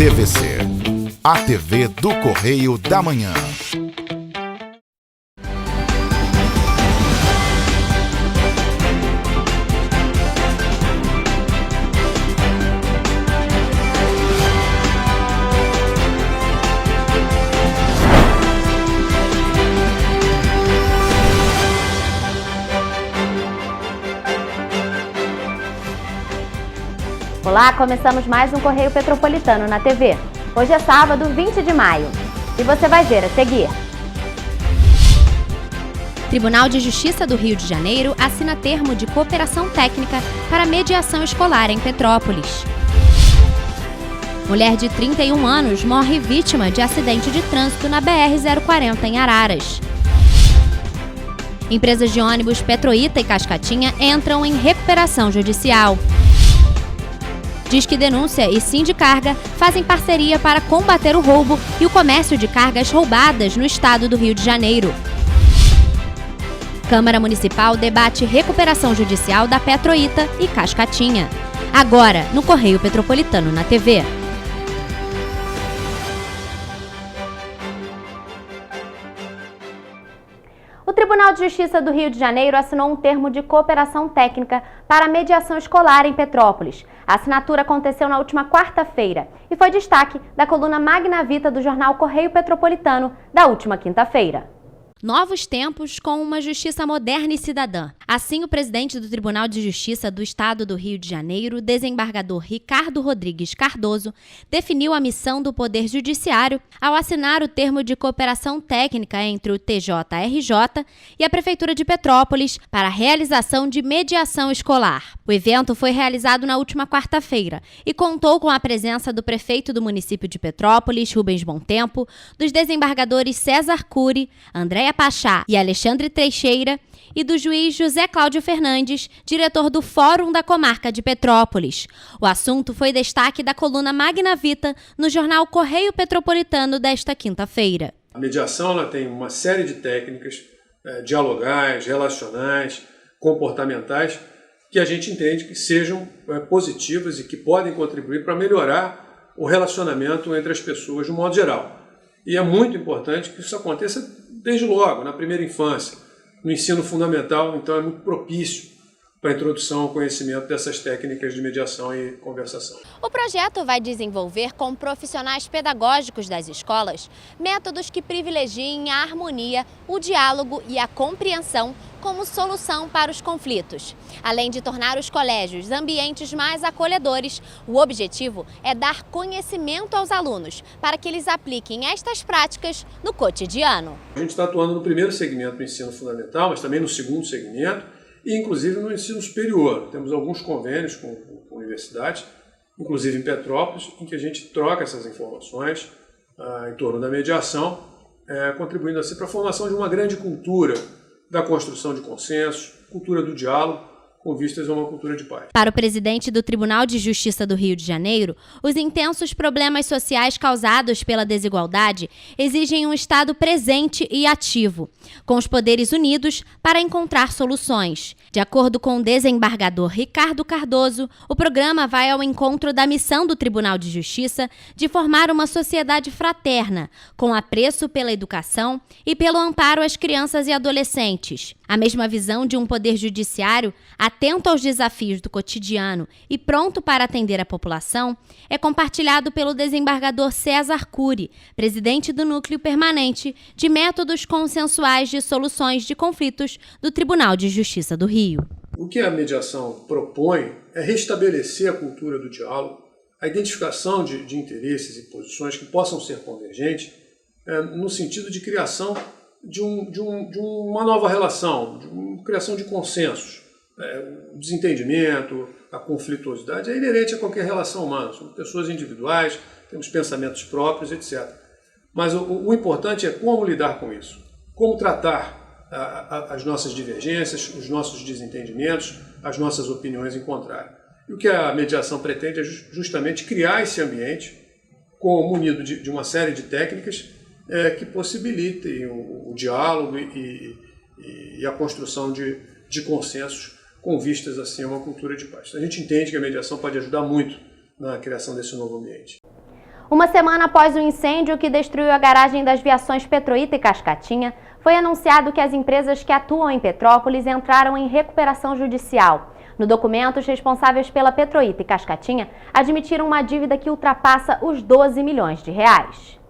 TVC, a TV do Correio da Manhã. Olá, começamos mais um Correio Petropolitano na TV. Hoje é sábado, 20 de maio. E você vai ver a seguir. Tribunal de Justiça do Rio de Janeiro assina termo de cooperação técnica para mediação escolar em Petrópolis. Mulher de 31 anos morre vítima de acidente de trânsito na BR-040 em Araras. Empresas de ônibus Petroita e Cascatinha entram em recuperação judicial. Disque Denúncia e Sindicarga fazem parceria para combater o roubo e o comércio de cargas roubadas no estado do Rio de Janeiro. Câmara Municipal debate recuperação judicial da Petroita e Cascatinha. Agora, no Correio Petropolitano na TV. O Tribunal de Justiça do Rio de Janeiro assinou um termo de cooperação técnica para a mediação escolar em Petrópolis. A assinatura aconteceu na última quarta-feira e foi destaque da coluna Magna Vita do jornal Correio Petropolitano da última quinta-feira. Novos tempos com uma justiça moderna e cidadã. Assim, o presidente do Tribunal de Justiça do Estado do Rio de Janeiro, desembargador Ricardo Rodrigues Cardoso, definiu a missão do Poder Judiciário ao assinar o termo de cooperação técnica entre o TJRJ e a Prefeitura de Petrópolis para a realização de mediação escolar. O evento foi realizado na última quarta-feira e contou com a presença do prefeito do município de Petrópolis, Rubens Bontempo, dos desembargadores César Cury, Andréa Pachá e Alexandre Teixeira, e do juiz José Cláudio Fernandes, diretor do Fórum da Comarca de Petrópolis. O assunto foi destaque da coluna Magna Vita no jornal Correio Petropolitano desta quinta-feira. A mediação ela tem uma série de técnicas dialogais, relacionais, comportamentais, que a gente entende que sejam positivas e que podem contribuir para melhorar o relacionamento entre as pessoas de um modo geral. E é muito importante que isso aconteça desde logo, na primeira infância, no ensino fundamental, então é muito propício para a introdução ao conhecimento dessas técnicas de mediação e conversação. O projeto vai desenvolver com profissionais pedagógicos das escolas métodos que privilegiem a harmonia, o diálogo e a compreensão como solução para os conflitos. Além de tornar os colégios ambientes mais acolhedores, o objetivo é dar conhecimento aos alunos para que eles apliquem estas práticas no cotidiano. A gente está atuando no primeiro segmento do ensino fundamental, mas também no segundo segmento e inclusive no ensino superior. Temos alguns convênios com universidades, inclusive em Petrópolis, em que a gente troca essas informações em torno da mediação, contribuindo assim para a formação de uma grande cultura da construção de consensos, cultura do diálogo, com vistas a uma cultura de paz. Para o presidente do Tribunal de Justiça do Rio de Janeiro, os intensos problemas sociais causados pela desigualdade exigem um Estado presente e ativo, com os poderes unidos para encontrar soluções. De acordo com o desembargador Ricardo Cardoso, o programa vai ao encontro da missão do Tribunal de Justiça de formar uma sociedade fraterna, com apreço pela educação e pelo amparo às crianças e adolescentes. A mesma visão de um poder judiciário atento aos desafios do cotidiano e pronto para atender a população é compartilhado pelo desembargador César Cury, presidente do Núcleo Permanente de Métodos Consensuais de Soluções de Conflitos do Tribunal de Justiça do Rio. O que a mediação propõe é restabelecer a cultura do diálogo, a identificação de interesses e posições que possam ser convergentes no sentido de criação de uma nova relação, de uma criação de consensos. O desentendimento, a conflituosidade é inerente a qualquer relação humana. Somos pessoas individuais, temos pensamentos próprios, etc. Mas o importante é como lidar com isso, como tratar as nossas divergências, os nossos desentendimentos, as nossas opiniões em contrário. E o que a mediação pretende é justamente criar esse ambiente munido de uma série de técnicas que possibilitem o diálogo e a construção de consensos com vistas assim, a uma cultura de paz. A gente entende que a mediação pode ajudar muito na criação desse novo ambiente. Uma semana após o incêndio que destruiu a garagem das viações Petroita e Cascatinha, foi anunciado que as empresas que atuam em Petrópolis entraram em recuperação judicial. No documento, os responsáveis pela Petroita e Cascatinha admitiram uma dívida que ultrapassa os 12 milhões de reais.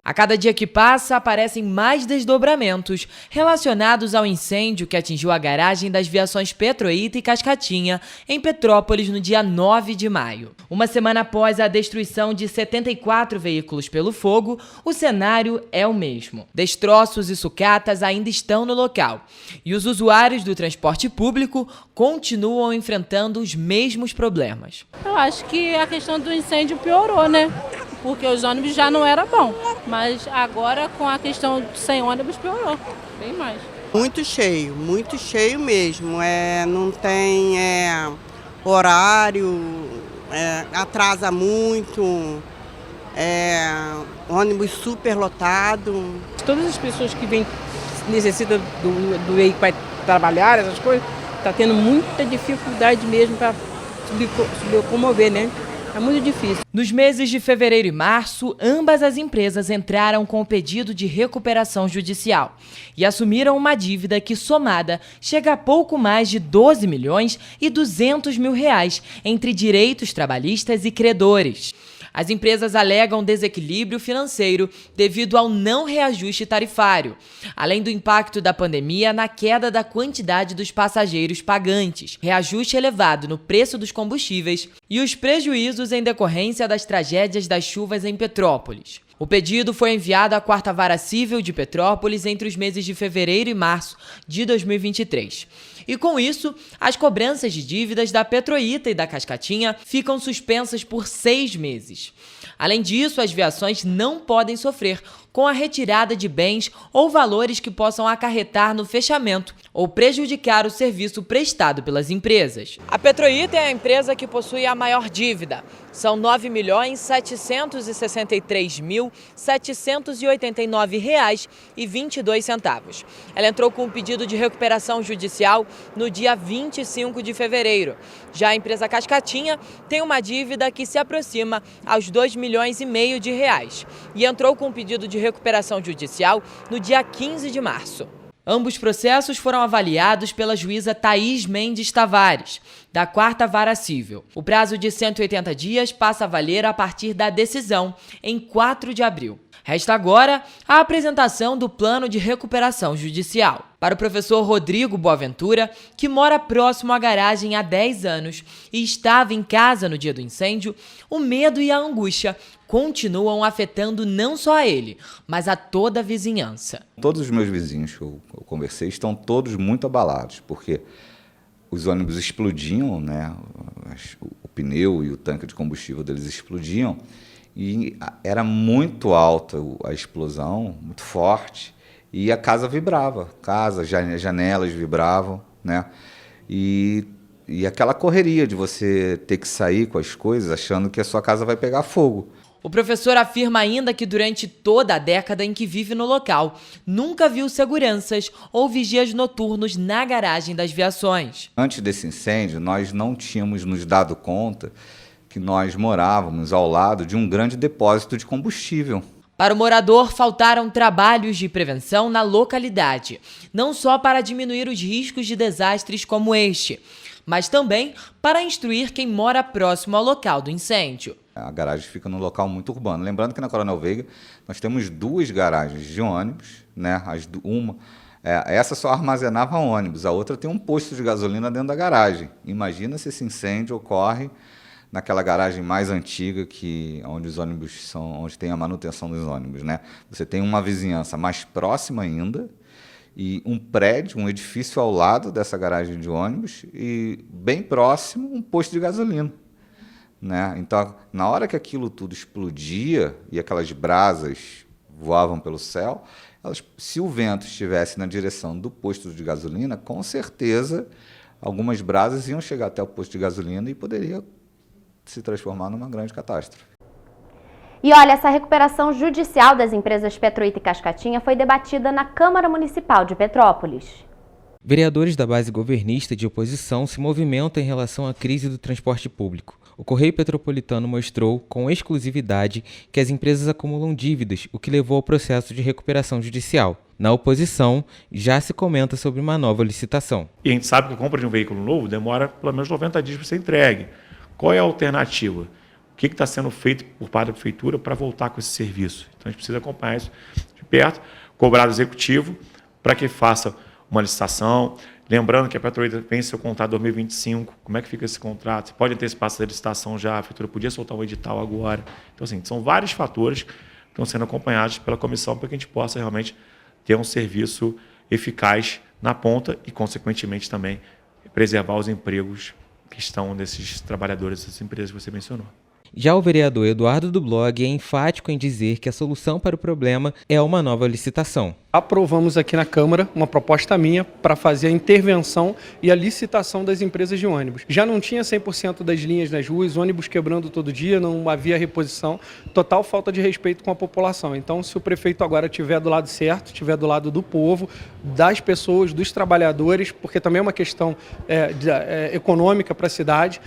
A cada dia que passa, aparecem mais desdobramentos relacionados ao incêndio que atingiu a garagem das viações Petroita e Cascatinha, em Petrópolis, no dia 9 de maio. Uma semana após a destruição de 74 veículos pelo fogo, o cenário é o mesmo. Destroços e sucatas ainda estão no local, e os usuários do transporte público continuam enfrentando os mesmos problemas. Eu acho que a questão do incêndio piorou, né? Porque os ônibus já não era bom, mas agora com a questão de sem ônibus piorou, bem mais. Muito cheio mesmo, não tem horário, atrasa muito, ônibus super lotado. Todas as pessoas que necessitam do veículo para trabalhar, essas coisas, está tendo muita dificuldade mesmo para se locomover, né? É muito difícil. Nos meses de fevereiro e março, ambas as empresas entraram com o pedido de recuperação judicial e assumiram uma dívida que, somada, chega a pouco mais de 12 milhões e 200 mil reais entre direitos trabalhistas e credores. As empresas alegam desequilíbrio financeiro devido ao não reajuste tarifário, além do impacto da pandemia na queda da quantidade dos passageiros pagantes, reajuste elevado no preço dos combustíveis e os prejuízos em decorrência das tragédias das chuvas em Petrópolis. O pedido foi enviado à 4ª Vara Civil de Petrópolis entre os meses de fevereiro e março de 2023. E com isso, as cobranças de dívidas da Petroita e da Cascatinha ficam suspensas por 6 meses. Além disso, as viações não podem sofrer com a retirada de bens ou valores que possam acarretar no fechamento ou prejudicar o serviço prestado pelas empresas. A Petroita é a empresa que possui a maior dívida. São R$ 9.763.789,22. Ela entrou com um pedido de recuperação judicial no dia 25 de fevereiro. Já a empresa Cascatinha tem uma dívida que se aproxima aos R$ 2,5 milhões de reais e entrou com um pedido de recuperação judicial no dia 15 de março. Ambos processos foram avaliados pela juíza Thaís Mendes Tavares, da 4ª Vara Civil. O prazo de 180 dias passa a valer a partir da decisão, em 4 de abril. Resta agora a apresentação do plano de recuperação judicial. Para o professor Rodrigo Boaventura, que mora próximo à garagem há 10 anos e estava em casa no dia do incêndio, o medo e a angústia continuam afetando não só a ele, mas a toda a vizinhança. Todos os meus vizinhos que eu conversei estão todos muito abalados, porque os ônibus explodiam, né? O pneu e o tanque de combustível deles explodiam, e era muito alta a explosão, muito forte, e a casa vibrava, janelas vibravam, né? E aquela correria de você ter que sair com as coisas achando que a sua casa vai pegar fogo. O professor afirma ainda que durante toda a década em que vive no local, nunca viu seguranças ou vigias noturnos na garagem das viações. Antes desse incêndio, nós não tínhamos nos dado conta que nós morávamos ao lado de um grande depósito de combustível. Para o morador, faltaram trabalhos de prevenção na localidade, não só para diminuir os riscos de desastres como este, mas também para instruir quem mora próximo ao local do incêndio. A garagem fica num local muito urbano. Lembrando que na Coronel Veiga nós temos 2 garagens de ônibus, né? Essa só armazenava ônibus, a outra tem um posto de gasolina dentro da garagem. Imagina se esse incêndio ocorre naquela garagem mais antiga, onde os ônibus são, onde tem a manutenção dos ônibus, né? Você tem uma vizinhança mais próxima ainda e um prédio, um edifício ao lado dessa garagem de ônibus e bem próximo um posto de gasolina, né? Então, na hora que aquilo tudo explodia e aquelas brasas voavam pelo céu, se o vento estivesse na direção do posto de gasolina, com certeza algumas brasas iam chegar até o posto de gasolina e poderia se transformar numa grande catástrofe. E olha, essa recuperação judicial das empresas Petroita e Cascatinha foi debatida na Câmara Municipal de Petrópolis. Vereadores da base governista de oposição se movimentam em relação à crise do transporte público. O Correio Petropolitano mostrou, com exclusividade, que as empresas acumulam dívidas, o que levou ao processo de recuperação judicial. Na oposição, já se comenta sobre uma nova licitação. E a gente sabe que a compra de um veículo novo demora pelo menos 90 dias para ser entregue. Qual é a alternativa? O que está sendo feito por parte da prefeitura para voltar com esse serviço? Então a gente precisa acompanhar isso de perto, cobrar do executivo para que faça uma licitação. Lembrando que a Petrolita vence seu contrato em 2025, como é que fica esse contrato? Você pode antecipar essa licitação já, a prefeitura podia soltar um edital agora. Então, assim, são vários fatores que estão sendo acompanhados pela comissão para que a gente possa realmente ter um serviço eficaz na ponta e, consequentemente, também preservar os empregos que estão desses trabalhadores dessas empresas que você mencionou. Já o vereador Eduardo do Blog é enfático em dizer que a solução para o problema é uma nova licitação. Aprovamos aqui na Câmara uma proposta minha para fazer a intervenção e a licitação das empresas de ônibus. Já não tinha 100% das linhas nas ruas, ônibus quebrando todo dia, não havia reposição, total falta de respeito com a população. Então, se o prefeito agora estiver do lado certo, estiver do lado do povo, das pessoas, dos trabalhadores, porque também é uma questão econômica para a cidade,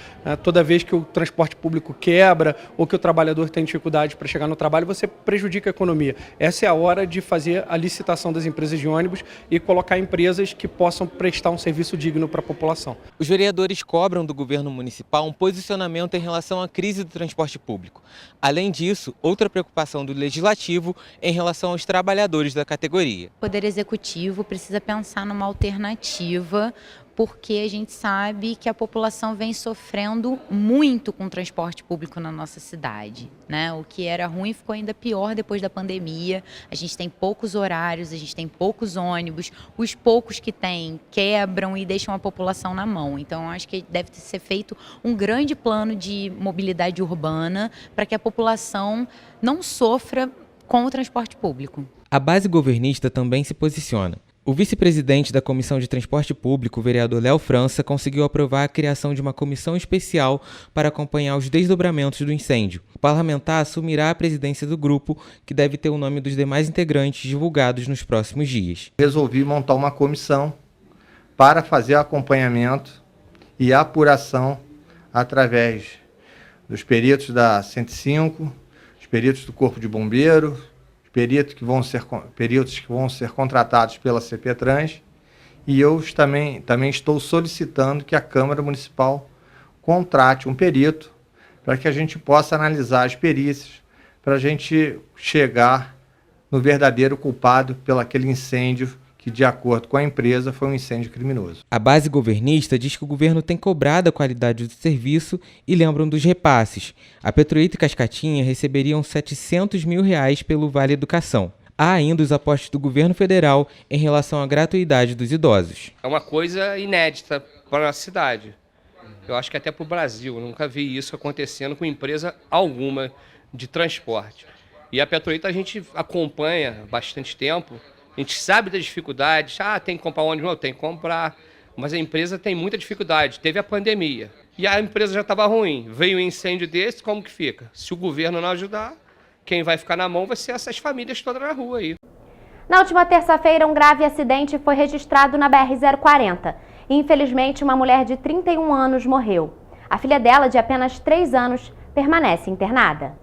toda vez que o transporte público quebra ou que o trabalhador tem dificuldade para chegar no trabalho, você prejudica a economia. Essa é a hora de fazer a licitação das empresas de ônibus e colocar empresas que possam prestar um serviço digno para a população. Os vereadores cobram do governo municipal um posicionamento em relação à crise do transporte público. Além disso, outra preocupação do Legislativo em relação aos trabalhadores da categoria. O Poder Executivo precisa pensar numa alternativa, porque a gente sabe que a população vem sofrendo muito com o transporte público na nossa cidade, né? O que era ruim ficou ainda pior depois da pandemia. A gente tem poucos horários, a gente tem poucos ônibus, os poucos que tem quebram e deixam a população na mão. Então, acho que deve ser feito um grande plano de mobilidade urbana para que a população não sofra com o transporte público. A base governista também se posiciona. O vice-presidente da Comissão de Transporte Público, o vereador Léo França, conseguiu aprovar a criação de uma comissão especial para acompanhar os desdobramentos do incêndio. O parlamentar assumirá a presidência do grupo, que deve ter o nome dos demais integrantes divulgados nos próximos dias. Resolvi montar uma comissão para fazer acompanhamento e apuração através dos peritos da 105, os peritos do Corpo de Bombeiro, peritos que vão ser contratados pela CPTrans, e eu também estou solicitando que a Câmara Municipal contrate um perito para que a gente possa analisar as perícias, para a gente chegar no verdadeiro culpado pelo aquele incêndio que, de acordo com a empresa, foi um incêndio criminoso. A base governista diz que o governo tem cobrado a qualidade do serviço e lembram dos repasses. A Petrolita e Cascatinha receberiam R$700 mil pelo Vale Educação. Há ainda os apostos do governo federal em relação à gratuidade dos idosos. É uma coisa inédita para a cidade. Eu acho que até para o Brasil. Eu nunca vi isso acontecendo com empresa alguma de transporte. E a Petrolita a gente acompanha há bastante tempo. A gente sabe das dificuldades, tem que comprar ônibus, não, tem que comprar, mas a empresa tem muita dificuldade, teve a pandemia, e a empresa já estava ruim, veio um incêndio desse, como que fica? Se o governo não ajudar, quem vai ficar na mão vai ser essas famílias todas na rua aí. Na última terça-feira, um grave acidente foi registrado na BR-040. Infelizmente, uma mulher de 31 anos morreu. A filha dela, de apenas 3 anos, permanece internada.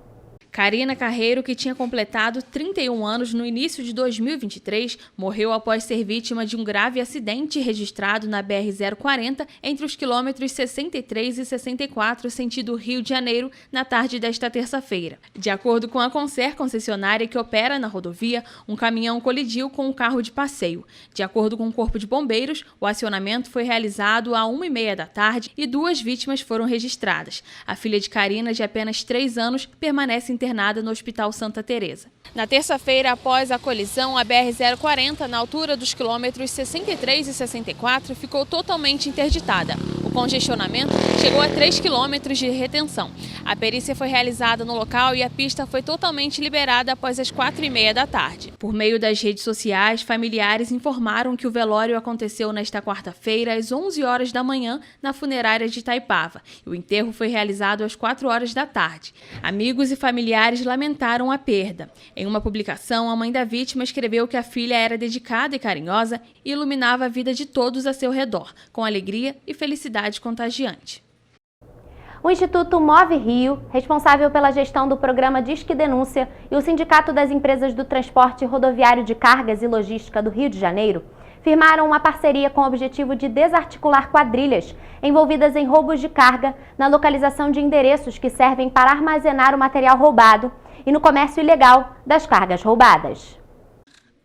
Karina Carreiro, que tinha completado 31 anos no início de 2023, morreu após ser vítima de um grave acidente registrado na BR-040 entre os quilômetros 63 e 64, sentido Rio de Janeiro, na tarde desta terça-feira. De acordo com a Concer, concessionária que opera na rodovia, um caminhão colidiu com um carro de passeio. De acordo com o Corpo de Bombeiros, o acionamento foi realizado às 1h30 da tarde e 2 vítimas foram registradas. A filha de Karina, de apenas 3 anos, permanece internada no Hospital Santa Teresa. Na terça-feira, após a colisão, a BR-040, na altura dos quilômetros 63 e 64, ficou totalmente interditada. O congestionamento chegou a 3 quilômetros de retenção. A perícia foi realizada no local e a pista foi totalmente liberada após as 4h30 da tarde. Por meio das redes sociais, familiares informaram que o velório aconteceu nesta quarta-feira às 11 horas da manhã na funerária de Itaipava. O enterro foi realizado às 4 horas da tarde. Amigos e familiares lamentaram a perda. Em uma publicação, a mãe da vítima escreveu que a filha era dedicada e carinhosa e iluminava a vida de todos a seu redor, com alegria e felicidade contagiante. O Instituto Move Rio, responsável pela gestão do programa Disque Denúncia, e o Sindicato das Empresas do Transporte Rodoviário de Cargas e Logística do Rio de Janeiro firmaram uma parceria com o objetivo de desarticular quadrilhas envolvidas em roubos de carga na localização de endereços que servem para armazenar o material roubado e no comércio ilegal das cargas roubadas.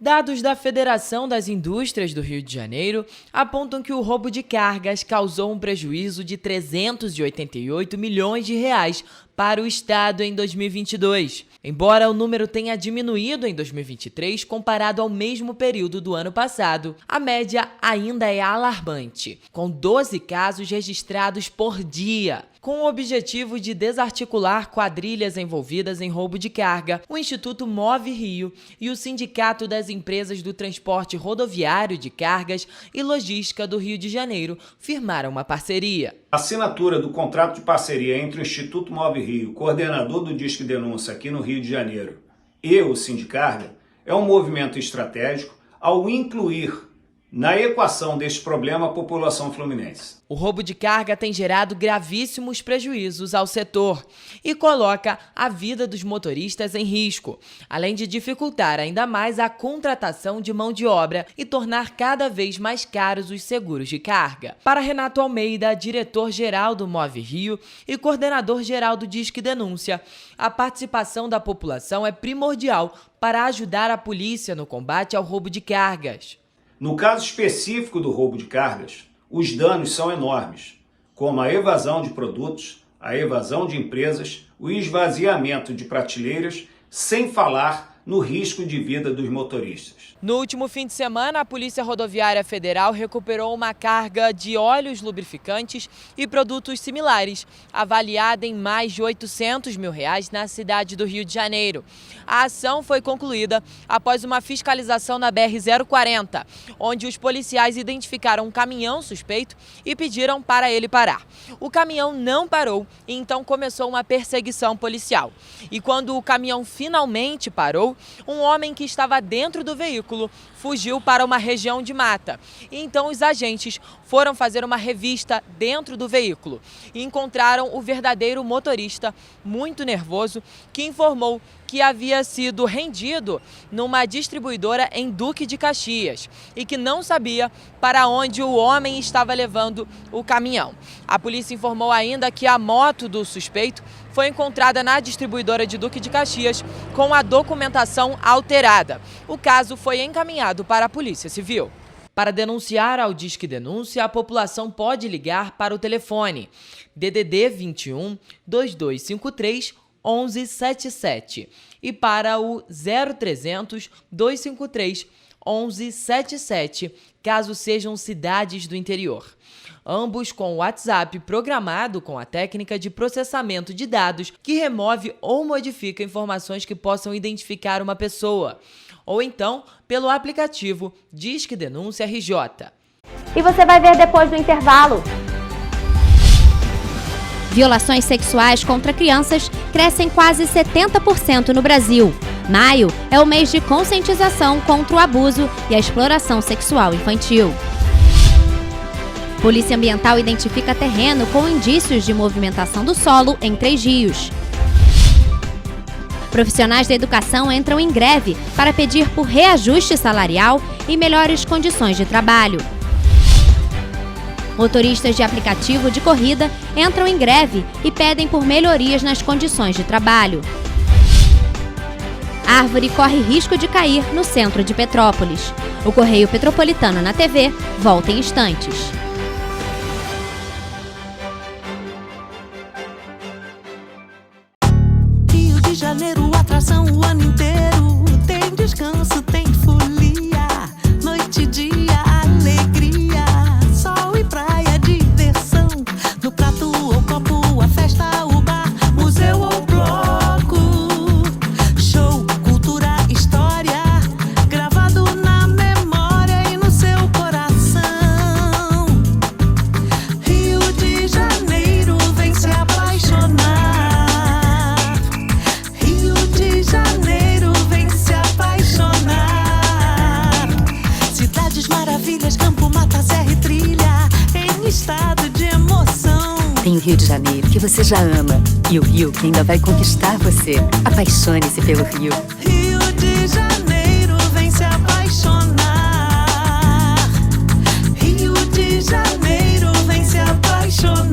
Dados da Federação das Indústrias do Rio de Janeiro apontam que o roubo de cargas causou um prejuízo de 388 milhões de reais para o Estado em 2022. Embora o número tenha diminuído em 2023 comparado ao mesmo período do ano passado, a média ainda é alarmante, com 12 casos registrados por dia. Com o objetivo de desarticular quadrilhas envolvidas em roubo de carga, o Instituto Move Rio e o Sindicato das Empresas do Transporte Rodoviário de Cargas e Logística do Rio de Janeiro firmaram uma parceria. A assinatura do contrato de parceria entre o Instituto Move Rio, coordenador do Disque Denúncia aqui no Rio de Janeiro, e o Sindicarga é um movimento estratégico ao incluir na equação deste problema a população fluminense. O roubo de carga tem gerado gravíssimos prejuízos ao setor e coloca a vida dos motoristas em risco, além de dificultar ainda mais a contratação de mão de obra e tornar cada vez mais caros os seguros de carga. Para Renato Almeida, diretor-geral do Move Rio e coordenador-geral do Disque Denúncia, a participação da população é primordial para ajudar a polícia no combate ao roubo de cargas. No caso específico do roubo de cargas, os danos são enormes, como a evasão de produtos, a evasão de empresas, o esvaziamento de prateleiras, sem falar no risco de vida dos motoristas. No último fim de semana, a Polícia Rodoviária Federal recuperou uma carga de óleos lubrificantes e produtos similares, avaliada em mais de R$800 mil na cidade do Rio de Janeiro. A ação foi concluída após uma fiscalização na BR-040, onde os policiais identificaram um caminhão suspeito e pediram para ele parar. O caminhão não parou e então começou uma perseguição policial. E quando o caminhão finalmente parou, um homem que estava dentro do veículo fugiu para uma região de mata. E então os agentes foram fazer uma revista dentro do veículo e encontraram o verdadeiro motorista, muito nervoso, que informou que havia sido rendido numa distribuidora em Duque de Caxias e que não sabia para onde o homem estava levando o caminhão. A polícia informou ainda que a moto do suspeito foi encontrada na distribuidora de Duque de Caxias com a documentação alterada. O caso foi encaminhado para a Polícia Civil. Para denunciar ao Disque Denúncia, a população pode ligar para o telefone DDD 21 2253 1177 e para o 0300 253 1177, caso sejam cidades do interior. Ambos com o WhatsApp programado com a técnica de processamento de dados que remove ou modifica informações que possam identificar uma pessoa, ou então pelo aplicativo Disque Denúncia RJ. E você vai ver depois do intervalo. Violações sexuais contra crianças crescem quase 70% no Brasil. Maio é o mês de conscientização contra o abuso e a exploração sexual infantil. Polícia Ambiental identifica terreno com indícios de movimentação do solo em 3 rios. Profissionais da educação entram em greve para pedir por reajuste salarial e melhores condições de trabalho. Motoristas de aplicativo de corrida entram em greve e pedem por melhorias nas condições de trabalho. Árvore corre risco de cair no centro de Petrópolis. O Correio Petropolitano na TV volta em instantes. Rio de Janeiro, atração o ano inteiro. Tem descanso, tem folia, noite e dia, alegria, sol e praia, diversão. estado de emoção. Tem o Rio de Janeiro, que você já ama, e o Rio que ainda vai conquistar você. Apaixone-se pelo Rio. Rio de Janeiro, vem se apaixonar. Rio de Janeiro, vem se apaixonar.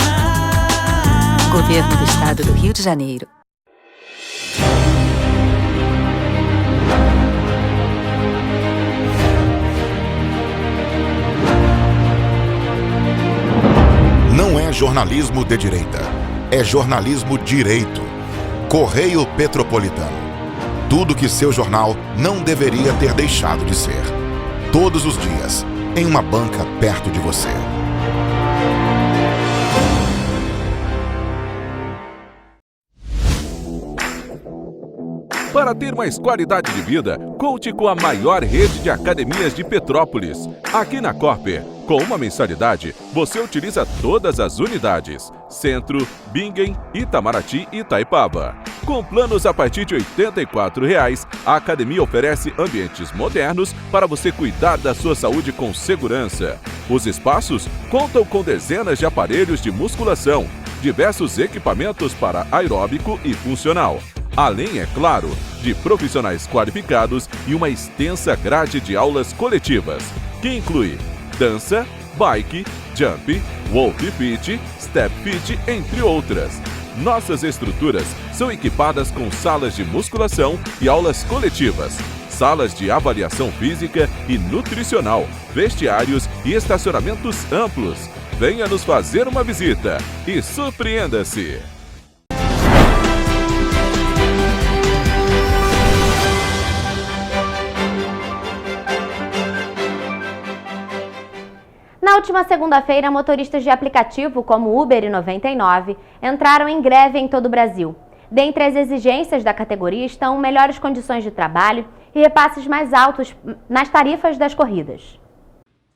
Governo do Estado do Rio de Janeiro. Não é jornalismo de direita, é jornalismo direito. Correio Petropolitano. Tudo que seu jornal não deveria ter deixado de ser. Todos os dias, em uma banca perto de você. Para ter mais qualidade de vida, conte com a maior rede de academias de Petrópolis. Aqui na Corper, com uma mensalidade, você utiliza todas as unidades: Centro, Bingen, Itamaraty e Itaipava. Com planos a partir de R$ 84,00, a academia oferece ambientes modernos para você cuidar da sua saúde com segurança. Os espaços contam com dezenas de aparelhos de musculação, diversos equipamentos para aeróbico e funcional. Além, é claro, de profissionais qualificados e uma extensa grade de aulas coletivas, que inclui dança, bike, jump, wolf fit, step fit, entre outras. Nossas estruturas são equipadas com salas de musculação e aulas coletivas, salas de avaliação física e nutricional, vestiários e estacionamentos amplos. Venha nos fazer uma visita e surpreenda-se! Na última segunda-feira, motoristas de aplicativo como Uber e 99 entraram em greve em todo o Brasil. Dentre as exigências da categoria estão melhores condições de trabalho e repasses mais altos nas tarifas das corridas.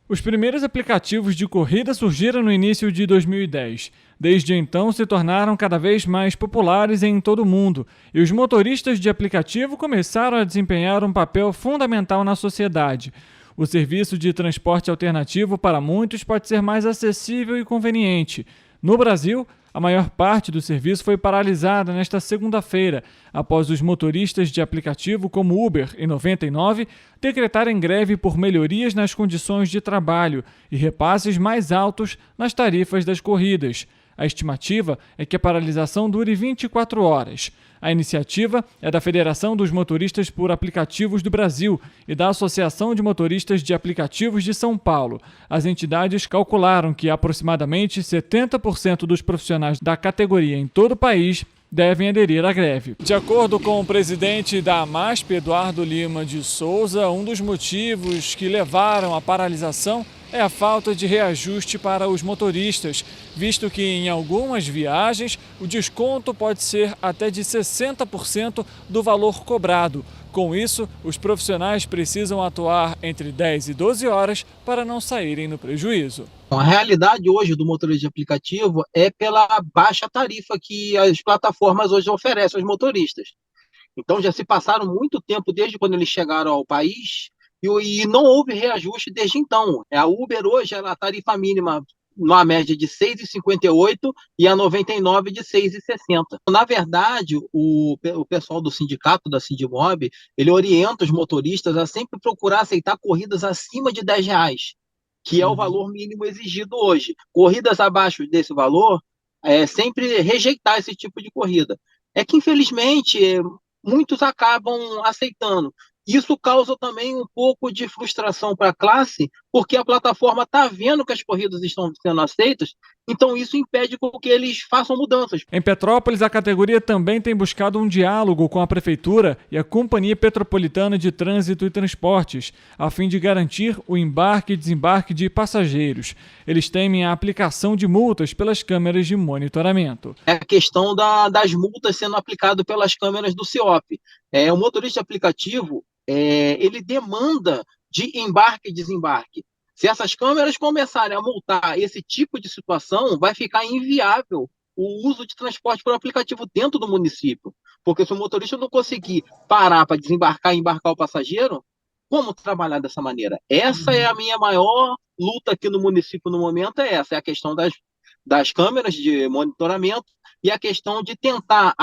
Os primeiros aplicativos de corrida surgiram no início de 2010. Desde então, se tornaram cada vez mais populares em todo o mundo, e os motoristas de aplicativo começaram a desempenhar um papel fundamental na sociedade. O serviço de transporte alternativo para muitos pode ser mais acessível e conveniente. No Brasil, a maior parte do serviço foi paralisada nesta segunda-feira, após os motoristas de aplicativo como Uber e 99 decretarem greve por melhorias nas condições de trabalho e repasses mais altos nas tarifas das corridas. A estimativa é que a paralisação dure 24 horas. A iniciativa é da Federação dos Motoristas por Aplicativos do Brasil e da Associação de Motoristas de Aplicativos de São Paulo. As entidades calcularam que aproximadamente 70% dos profissionais da categoria em todo o país devem aderir à greve. De acordo com o presidente da AMASP, Eduardo Lima de Souza, um dos motivos que levaram à paralisação é a falta de reajuste para os motoristas, visto que em algumas viagens o desconto pode ser até de 60% do valor cobrado. Com isso, os profissionais precisam atuar entre 10 e 12 horas para não saírem no prejuízo. A realidade hoje do motorista de aplicativo é pela baixa tarifa que as plataformas hoje oferecem aos motoristas. Então já se passaram muito tempo desde quando eles chegaram ao país e não houve reajuste desde então. A Uber hoje, a tarifa mínima numa média de R$ 6,58 e a 99 de R$ 6,60. Na verdade, o pessoal do sindicato, da Sindimob, ele orienta os motoristas a sempre procurar aceitar corridas acima de R$ 10, que é o valor mínimo exigido hoje. Corridas abaixo desse valor, sempre rejeitar esse tipo de corrida. É que, infelizmente, muitos acabam aceitando. Isso causa também um pouco de frustração para a classe, porque a plataforma está vendo que as corridas estão sendo aceitas, então isso impede que eles façam mudanças. Em Petrópolis, a categoria também tem buscado um diálogo com a Prefeitura e a Companhia Petropolitana de Trânsito e Transportes, a fim de garantir o embarque e desembarque de passageiros. Eles temem a aplicação de multas pelas câmeras de monitoramento. É a questão das multas sendo aplicadas pelas câmeras do CIOP. O motorista de aplicativo, ele demanda de embarque e desembarque. Se essas câmeras começarem a multar esse tipo de situação, vai ficar inviável o uso de transporte por aplicativo dentro do município. Porque se o motorista não conseguir parar para desembarcar e embarcar o passageiro, como trabalhar dessa maneira. Essa é a minha maior luta aqui no município no momento, é essa, é a questão das câmeras de monitoramento e a questão de tentar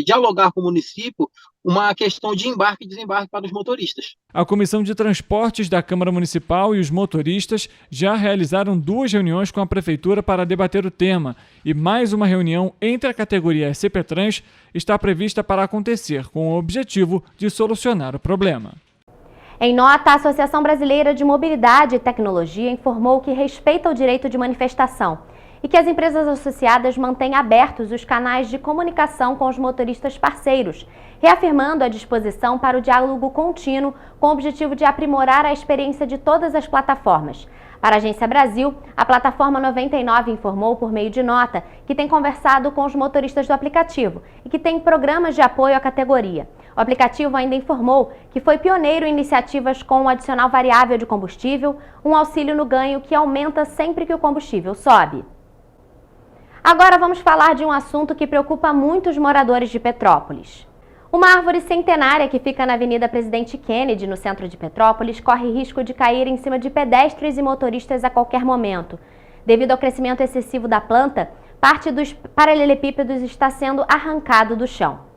dialogar com o município uma questão de embarque e desembarque para os motoristas. A Comissão de Transportes da Câmara Municipal e os motoristas já realizaram 2 reuniões com a Prefeitura para debater o tema e mais uma reunião entre a categoria SCPtrans está prevista para acontecer com o objetivo de solucionar o problema. Em nota, a Associação Brasileira de Mobilidade e Tecnologia informou que respeita o direito de manifestação e que as empresas associadas mantêm abertos os canais de comunicação com os motoristas parceiros, reafirmando a disposição para o diálogo contínuo com o objetivo de aprimorar a experiência de todas as plataformas. Para a Agência Brasil, a plataforma 99 informou por meio de nota que tem conversado com os motoristas do aplicativo e que tem programas de apoio à categoria. O aplicativo ainda informou que foi pioneiro em iniciativas com um adicional variável de combustível, um auxílio no ganho que aumenta sempre que o combustível sobe. Agora vamos falar de um assunto que preocupa muito os moradores de Petrópolis. Uma árvore centenária que fica na Avenida Presidente Kennedy, no centro de Petrópolis, corre risco de cair em cima de pedestres e motoristas a qualquer momento. Devido ao crescimento excessivo da planta, parte dos paralelepípedos está sendo arrancado do chão.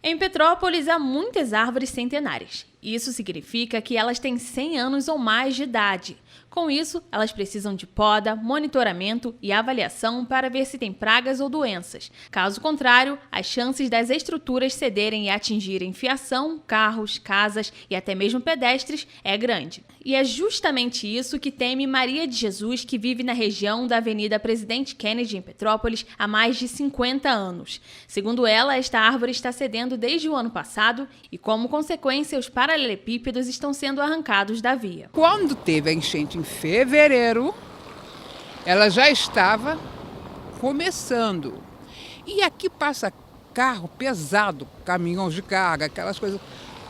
Em Petrópolis há muitas árvores centenárias. Isso significa que elas têm 100 anos ou mais de idade. Com isso, elas precisam de poda, monitoramento e avaliação para ver se tem pragas ou doenças. Caso contrário, as chances das estruturas cederem e atingirem fiação, carros, casas e até mesmo pedestres é grande. E é justamente isso que teme Maria de Jesus, que vive na região da Avenida Presidente Kennedy, em Petrópolis, há mais de 50 anos. Segundo ela, esta árvore está cedendo desde o ano passado e, como consequência, os paralelepípedos estão sendo arrancados da via. Quando teve a enchente em fevereiro, ela já estava começando. E aqui passa carro pesado, caminhões de carga, aquelas coisas.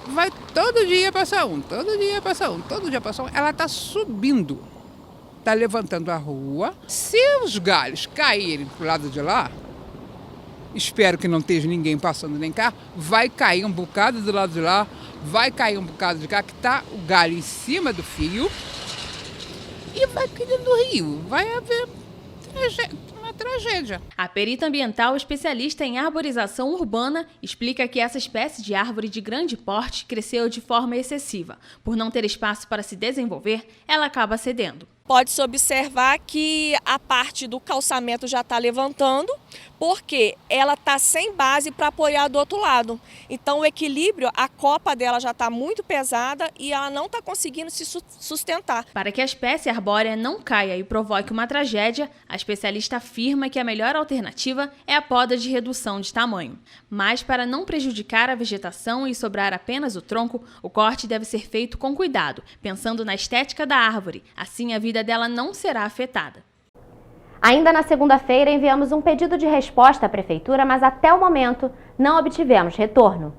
Vai todo dia passar um, todo dia passa um, todo dia passa um. Ela está subindo, está levantando a rua. Se os galhos caírem pro lado de lá, espero que não esteja ninguém passando nem carro, vai cair um bocado do lado de lá, vai cair um bocado de cá, que está o galho em cima do fio, e vai cair dentro do rio. Vai haver uma tragédia. A perita ambiental especialista em arborização urbana explica que essa espécie de árvore de grande porte cresceu de forma excessiva. Por não ter espaço para se desenvolver, ela acaba cedendo. Pode-se observar que a parte do calçamento já está levantando, porque ela está sem base para apoiar do outro lado. Então o equilíbrio, a copa dela já está muito pesada e ela não está conseguindo se sustentar. Para que a espécie arbórea não caia e provoque uma tragédia, a especialista afirma que a melhor alternativa é a poda de redução de tamanho. Mas para não prejudicar a vegetação e sobrar apenas o tronco, o corte deve ser feito com cuidado, pensando na estética da árvore. Assim a vida dela não será afetada. Ainda na segunda-feira, enviamos um pedido de resposta à Prefeitura, mas até o momento não obtivemos retorno.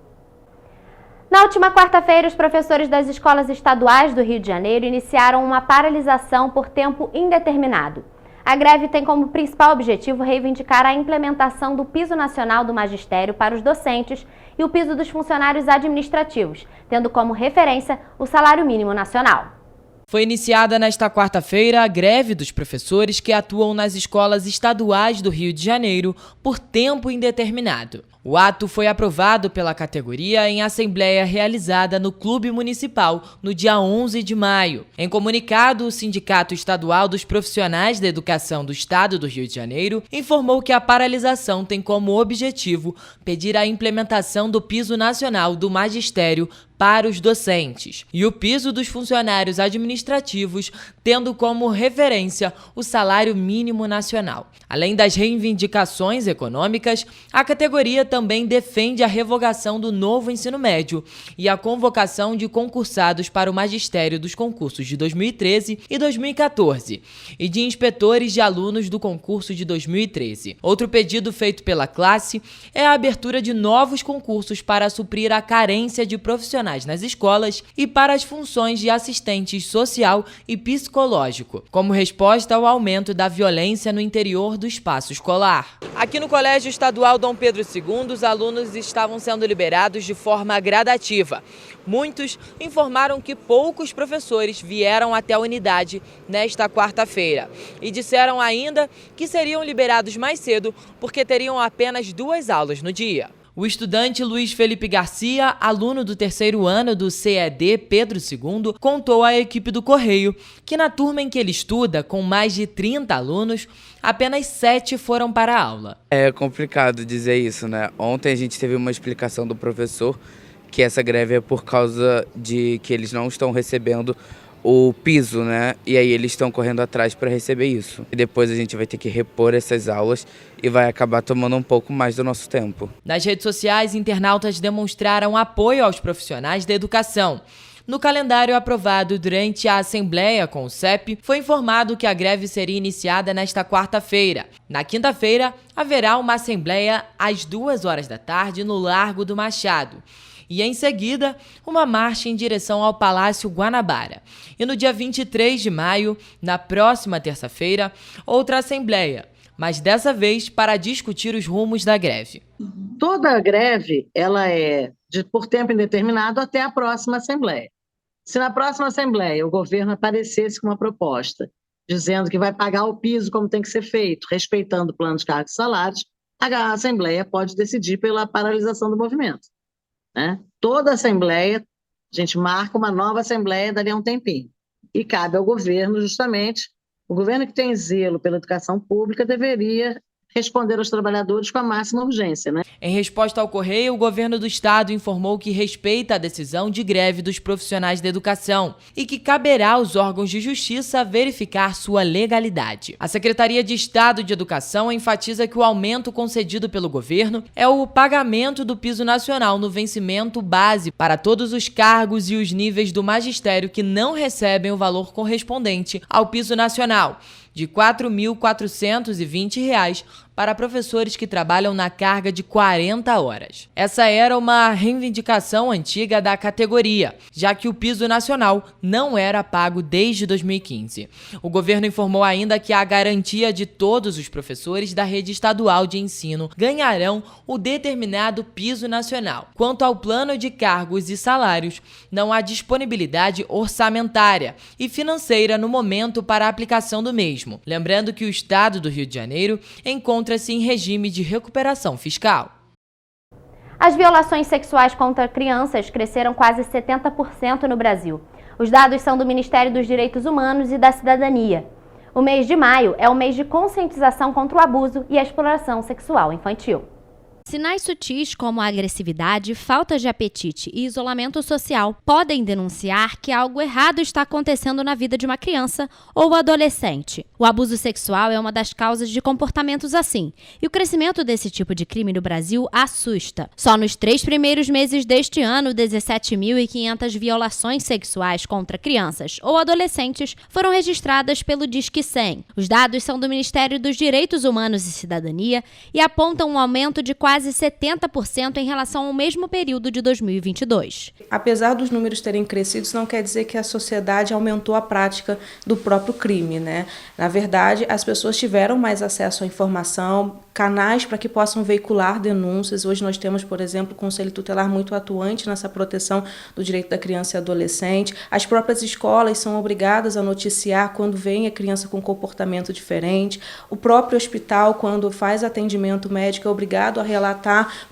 Na última quarta-feira, os professores das escolas estaduais do Rio de Janeiro iniciaram uma paralisação por tempo indeterminado. A greve tem como principal objetivo reivindicar a implementação do piso nacional do magistério para os docentes e o piso dos funcionários administrativos, tendo como referência o salário mínimo nacional. Foi iniciada nesta quarta-feira a greve dos professores que atuam nas escolas estaduais do Rio de Janeiro por tempo indeterminado. O ato foi aprovado pela categoria em assembleia realizada no Clube Municipal no dia 11 de maio. Em comunicado, o Sindicato Estadual dos Profissionais da Educação do Estado do Rio de Janeiro informou que a paralisação tem como objetivo pedir a implementação do piso nacional do magistério para os docentes e o piso dos funcionários administrativos, tendo como referência o salário mínimo nacional. Além das reivindicações econômicas, a categoria também defende a revogação do novo ensino médio e a convocação de concursados para o magistério dos concursos de 2013 e 2014 e de inspetores de alunos do concurso de 2013. Outro pedido feito pela classe é a abertura de novos concursos para suprir a carência de profissionais profissionais nas escolas e para as funções de assistente social e psicológico, como resposta ao aumento da violência no interior do espaço escolar. Aqui no Colégio Estadual Dom Pedro II, os alunos estavam sendo liberados de forma gradativa. Muitos informaram que poucos professores vieram até a unidade nesta quarta-feira e disseram ainda que seriam liberados mais cedo porque teriam apenas 2 aulas no dia. O estudante Luiz Felipe Garcia, aluno do 3º ano do CED Pedro II, contou à equipe do Correio que na turma em que ele estuda, com mais de 30 alunos, apenas 7 foram para a aula. É complicado dizer isso, né? Ontem a gente teve uma explicação do professor que essa greve é por causa de que eles não estão recebendo o piso, né? E aí eles estão correndo atrás para receber isso. E depois a gente vai ter que repor essas aulas e vai acabar tomando um pouco mais do nosso tempo. Nas redes sociais, internautas demonstraram apoio aos profissionais da educação. No calendário aprovado durante a Assembleia com o CEP, foi informado que a greve seria iniciada nesta quarta-feira. Na quinta-feira, haverá uma assembleia às 14h no Largo do Machado. E, em seguida, uma marcha em direção ao Palácio Guanabara. E no dia 23 de maio, na próxima terça-feira, outra assembleia, mas dessa vez para discutir os rumos da greve. Toda a greve ela é por tempo indeterminado até a próxima assembleia. Se na próxima assembleia o governo aparecesse com uma proposta dizendo que vai pagar o piso como tem que ser feito, respeitando o plano de cargos e salários, a assembleia pode decidir pela paralisação do movimento. Né? Toda assembleia, a gente marca uma nova assembleia dali a um tempinho. E cabe ao governo, justamente, o governo que tem zelo pela educação pública deveria responder aos trabalhadores com a máxima urgência, né? Em resposta ao Correio, o governo do estado informou que respeita a decisão de greve dos profissionais da educação e que caberá aos órgãos de justiça verificar sua legalidade. A Secretaria de Estado de Educação enfatiza que o aumento concedido pelo governo é o pagamento do piso nacional no vencimento base para todos os cargos e os níveis do magistério que não recebem o valor correspondente ao piso nacional, de R$ 4.420 para professores que trabalham na carga de 40 horas. Essa era uma reivindicação antiga da categoria, já que o piso nacional não era pago desde 2015. O governo informou ainda que a garantia de todos os professores da rede estadual de ensino ganharão o determinado piso nacional. Quanto ao plano de cargos e salários, não há disponibilidade orçamentária e financeira no momento para a aplicação do mesmo. Lembrando que o estado do Rio de Janeiro encontra-se em regime de recuperação fiscal. As violações sexuais contra crianças cresceram quase 70% no Brasil. Os dados são do Ministério dos Direitos Humanos e da Cidadania. O mês de maio é o mês de conscientização contra o abuso e a exploração sexual infantil. Sinais sutis como a agressividade, falta de apetite e isolamento social podem denunciar que algo errado está acontecendo na vida de uma criança ou adolescente. O abuso sexual é uma das causas de comportamentos assim, e o crescimento desse tipo de crime no Brasil assusta. Só nos 3 primeiros meses deste ano, 17.500 violações sexuais contra crianças ou adolescentes foram registradas pelo Disque 100. Os dados são do Ministério dos Direitos Humanos e Cidadania e apontam um aumento de quase 70% em relação ao mesmo período de 2022. Apesar dos números terem crescido, isso não quer dizer que a sociedade aumentou a prática do próprio crime, né? Na verdade, as pessoas tiveram mais acesso à informação, canais para que possam veicular denúncias. Hoje nós temos, por exemplo, o Conselho Tutelar muito atuante nessa proteção do direito da criança e adolescente. As próprias escolas são obrigadas a noticiar quando vem a criança com comportamento diferente. O próprio hospital, quando faz atendimento médico, é obrigado a relatar,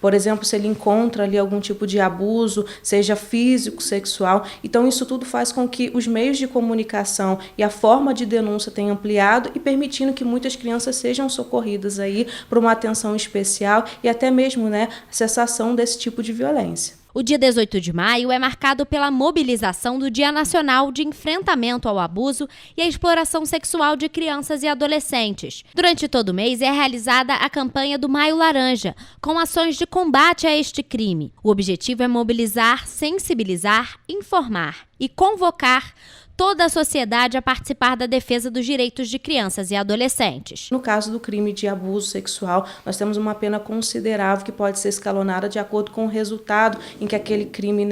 por exemplo, se ele encontra ali algum tipo de abuso, seja físico, sexual. Então isso tudo faz com que os meios de comunicação e a forma de denúncia tenham ampliado e permitindo que muitas crianças sejam socorridas aí para uma atenção especial e até mesmo, né, cessação desse tipo de violência. O dia 18 de maio é marcado pela mobilização do Dia Nacional de Enfrentamento ao Abuso e à Exploração Sexual de Crianças e Adolescentes. Durante todo o mês é realizada a campanha do Maio Laranja, com ações de combate a este crime. O objetivo é mobilizar, sensibilizar, informar e convocar toda a sociedade a participar da defesa dos direitos de crianças e adolescentes. No caso do crime de abuso sexual, nós temos uma pena considerável que pode ser escalonada de acordo com o resultado em que aquele crime,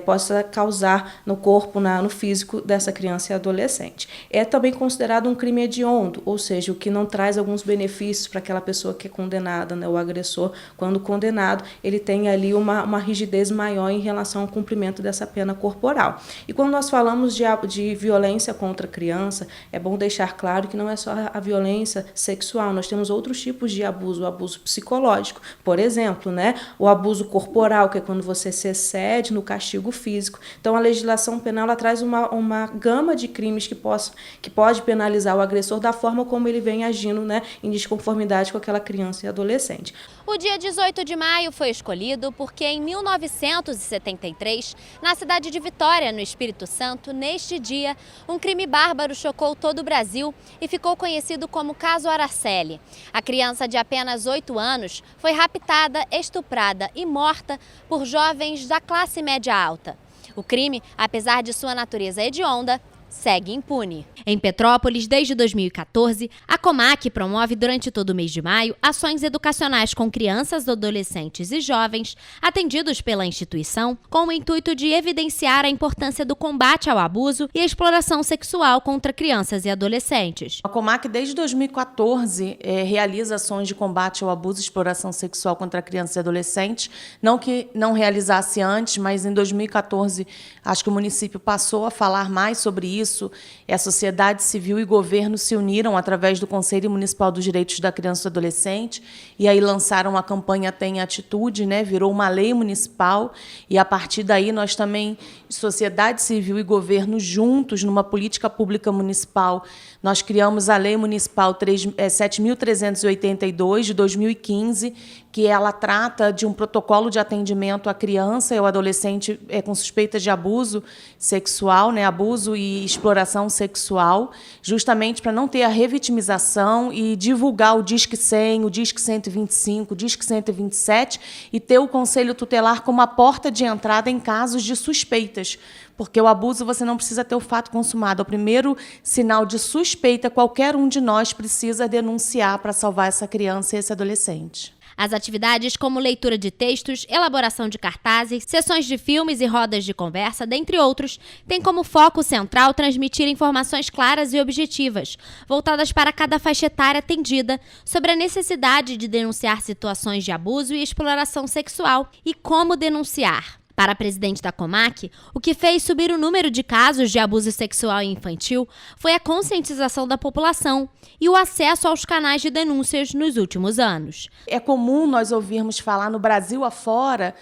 possa causar no corpo, no físico dessa criança e adolescente. É também considerado um crime hediondo, ou seja, o que não traz alguns benefícios para aquela pessoa que é condenada, o agressor, quando condenado, ele tem ali uma rigidez maior em relação ao cumprimento dessa pena corporal. E quando nós falamos de violência contra a criança, é bom deixar claro que não é só a violência sexual, nós temos outros tipos de abuso, o abuso psicológico, por exemplo, o abuso corporal, que é quando você se excede no castigo físico. Então, a legislação penal ela traz uma gama de crimes que pode penalizar o agressor da forma como ele vem agindo, em desconformidade com aquela criança e adolescente. O dia 18 de maio foi escolhido porque em 1973, na cidade de Vitória, no Espírito Santo, neste dia, um crime bárbaro chocou todo o Brasil e ficou conhecido como Caso Araceli. A criança de apenas 8 anos foi raptada, estuprada e morta por jovens da classe média alta. O crime, apesar de sua natureza hedionda, segue impune. Em Petrópolis, desde 2014, a Comac promove durante todo o mês de maio ações educacionais com crianças, adolescentes e jovens atendidos pela instituição com o intuito de evidenciar a importância do combate ao abuso e à exploração sexual contra crianças e adolescentes. A Comac, desde 2014, realiza ações de combate ao abuso e exploração sexual contra crianças e adolescentes. Não que não realizasse antes, mas em 2014, acho que o município passou a falar mais sobre isso, a sociedade civil e governo se uniram através do Conselho Municipal dos Direitos da Criança e do Adolescente e aí lançaram a campanha Tem Atitude, virou uma lei municipal e a partir daí nós também, sociedade civil e governo juntos, numa política pública municipal, nós criamos a Lei Municipal 7.382 de 2015, que ela trata de um protocolo de atendimento à criança e ao adolescente com suspeita de abuso sexual, abuso e exploração sexual, justamente para não ter a revitimização e divulgar o Disque 100, o Disque 125, o Disque 127 e ter o Conselho Tutelar como a porta de entrada em casos de suspeitas. Porque o abuso você não precisa ter o fato consumado. É o primeiro sinal de suspeita, qualquer um de nós precisa denunciar para salvar essa criança e esse adolescente. As atividades como leitura de textos, elaboração de cartazes, sessões de filmes e rodas de conversa, dentre outros, têm como foco central transmitir informações claras e objetivas, voltadas para cada faixa etária atendida, sobre a necessidade de denunciar situações de abuso e exploração sexual e como denunciar. Para a presidente da Comac, o que fez subir o número de casos de abuso sexual infantil foi a conscientização da população e o acesso aos canais de denúncias nos últimos anos. É comum nós ouvirmos falar no Brasil afora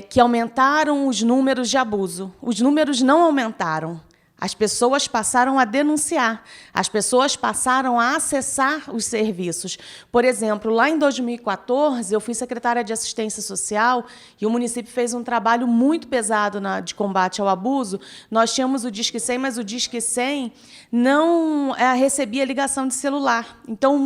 que aumentaram os números de abuso. Os números não aumentaram. As pessoas passaram a denunciar, as pessoas passaram a acessar os serviços. Por exemplo, lá em 2014, eu fui secretária de Assistência Social e o município fez um trabalho muito pesado de combate ao abuso. Nós tínhamos o Disque 100, mas o Disque 100 não recebia ligação de celular. Então,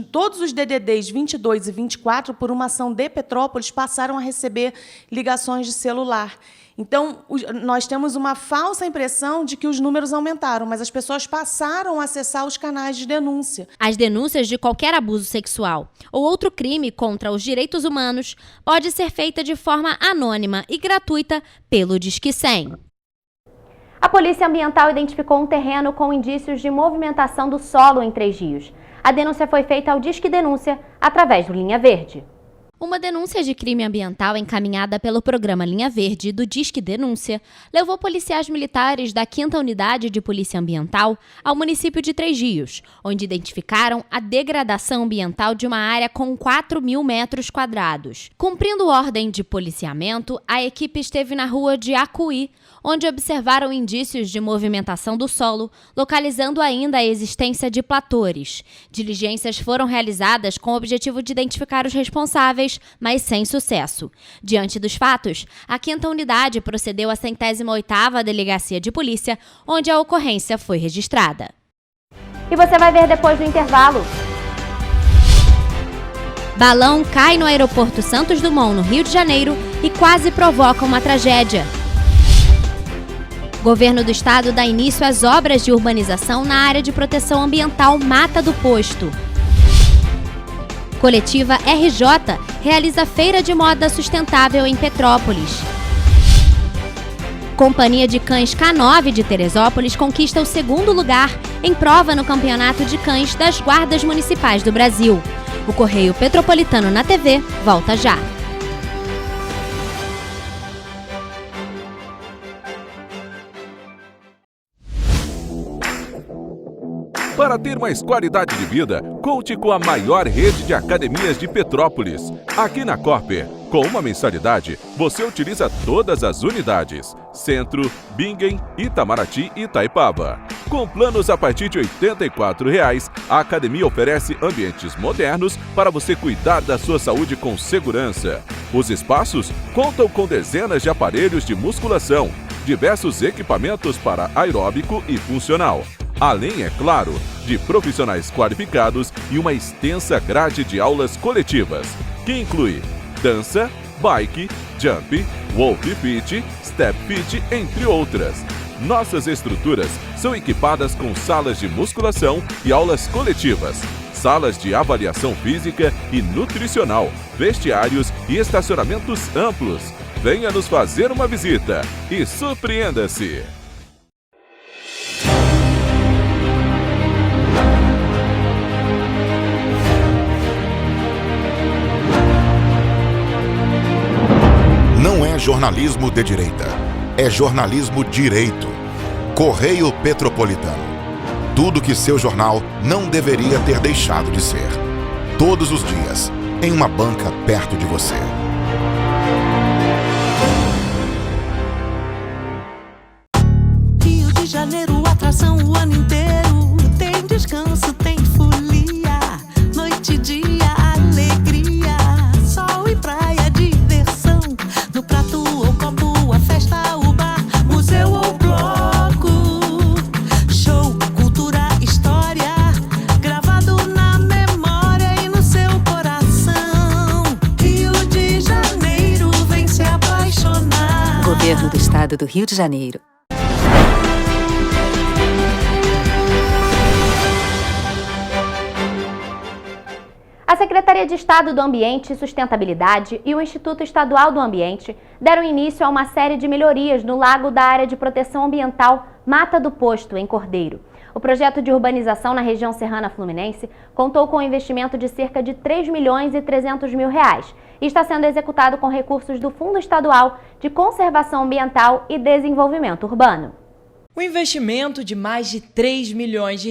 todos os DDDs 22 e 24, por uma ação de Petrópolis, passaram a receber ligações de celular. Então, nós temos uma falsa impressão de que os números aumentaram, mas as pessoas passaram a acessar os canais de denúncia. As denúncias de qualquer abuso sexual ou outro crime contra os direitos humanos pode ser feita de forma anônima e gratuita pelo Disque 100. A Polícia Ambiental identificou um terreno com indícios de movimentação do solo em Três Rios. A denúncia foi feita ao Disque Denúncia através do Linha Verde. Uma denúncia de crime ambiental encaminhada pelo programa Linha Verde do Disque Denúncia levou policiais militares da 5ª Unidade de Polícia Ambiental ao município de Três Rios, onde identificaram a degradação ambiental de uma área com 4.000 metros quadrados. Cumprindo ordem de policiamento, a equipe esteve na rua de Acuí, onde observaram indícios de movimentação do solo, localizando ainda a existência de platores. Diligências foram realizadas com o objetivo de identificar os responsáveis, mas sem sucesso. Diante dos fatos, a 5ª Unidade procedeu à 108ª Delegacia de Polícia, onde a ocorrência foi registrada. E você vai ver depois do intervalo. Balão cai no aeroporto Santos Dumont, no Rio de Janeiro, e quase provoca uma tragédia. Governo do Estado dá início às obras de urbanização na área de proteção ambiental Mata do Posto. Coletiva RJ realiza feira de moda sustentável em Petrópolis. Companhia de Cães K9 de Teresópolis conquista o 2º lugar em prova no Campeonato de Cães das Guardas Municipais do Brasil. O Correio Petropolitano na TV volta já. Para ter mais qualidade de vida, conte com a maior rede de academias de Petrópolis. Aqui na Corper, com uma mensalidade, você utiliza todas as unidades: Centro, Bingen, Itamaraty e Itaipava. Com planos a partir de R$ 84,00, a academia oferece ambientes modernos para você cuidar da sua saúde com segurança. Os espaços contam com dezenas de aparelhos de musculação, diversos equipamentos para aeróbico e funcional. Além, é claro, de profissionais qualificados e uma extensa grade de aulas coletivas, que inclui dança, bike, jump, walk fit, step fit, entre outras. Nossas estruturas são equipadas com salas de musculação e aulas coletivas, salas de avaliação física e nutricional, vestiários e estacionamentos amplos. Venha nos fazer uma visita e surpreenda-se! Não é jornalismo de direita, é jornalismo direito. Correio Petropolitano. Tudo que seu jornal não deveria ter deixado de ser. Todos os dias, em uma banca perto de você. Rio de Janeiro, atração o ano inteiro. Tem descanso, tem folia. Noite e dia, alegria. Sol e praia, diversão. No prato ou copo, a festa, o bar, museu ou bloco. Show, cultura, história, gravado na memória e no seu coração. Rio de Janeiro, vem se apaixonar. Governo do Estado do Rio de Janeiro. A Secretaria de Estado do Ambiente e Sustentabilidade e o Instituto Estadual do Ambiente deram início a uma série de melhorias no lago da área de proteção ambiental Mata do Posto, em Cordeiro. O projeto de urbanização na região serrana fluminense contou com um investimento de cerca de R$ 3.300.000 e está sendo executado com recursos do Fundo Estadual de Conservação Ambiental e Desenvolvimento Urbano. O investimento de mais de R$ 3 milhões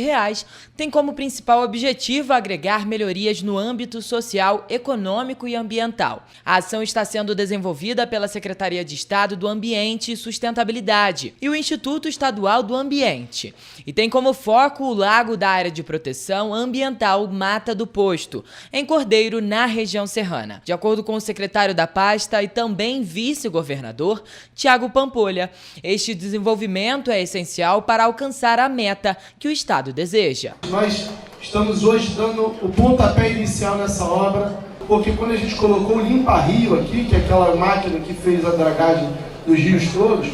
tem como principal objetivo agregar melhorias no âmbito social, econômico e ambiental. A ação está sendo desenvolvida pela Secretaria de Estado do Ambiente e Sustentabilidade e o Instituto Estadual do Ambiente. E tem como foco o lago da área de proteção ambiental Mata do Posto, em Cordeiro, na região serrana. De acordo com o secretário da pasta e também vice-governador, Tiago Pampolha, este desenvolvimento é essencial para alcançar a meta que o Estado deseja. Nós estamos hoje dando o pontapé inicial nessa obra, porque quando a gente colocou o Limpa Rio aqui, que é aquela máquina que fez a dragagem dos rios todos,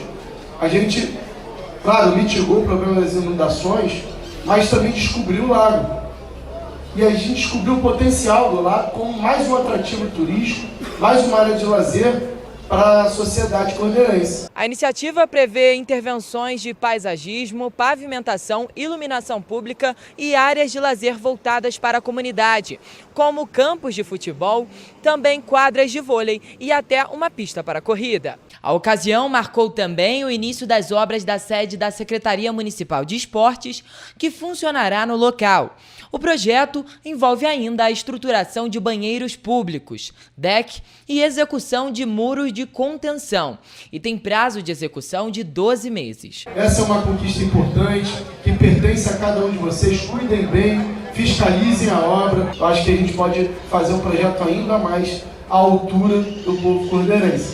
a gente, claro, mitigou o problema das inundações, mas também descobriu o lago. E a gente descobriu o potencial do lago como mais um atrativo turístico, mais uma área de lazer para a sociedade cordeirense. A iniciativa prevê intervenções de paisagismo, pavimentação, iluminação pública e áreas de lazer voltadas para a comunidade, como campos de futebol, também quadras de vôlei e até uma pista para corrida. A ocasião marcou também o início das obras da sede da Secretaria Municipal de Esportes, que funcionará no local. O projeto envolve ainda a estruturação de banheiros públicos, deck e execução de muros de contenção, e tem prazo de execução de 12 meses. Essa é uma conquista importante que pertence a cada um de vocês. Cuidem bem, fiscalizem a obra. Eu acho que a gente pode fazer um projeto ainda mais à altura do povo cordeirense.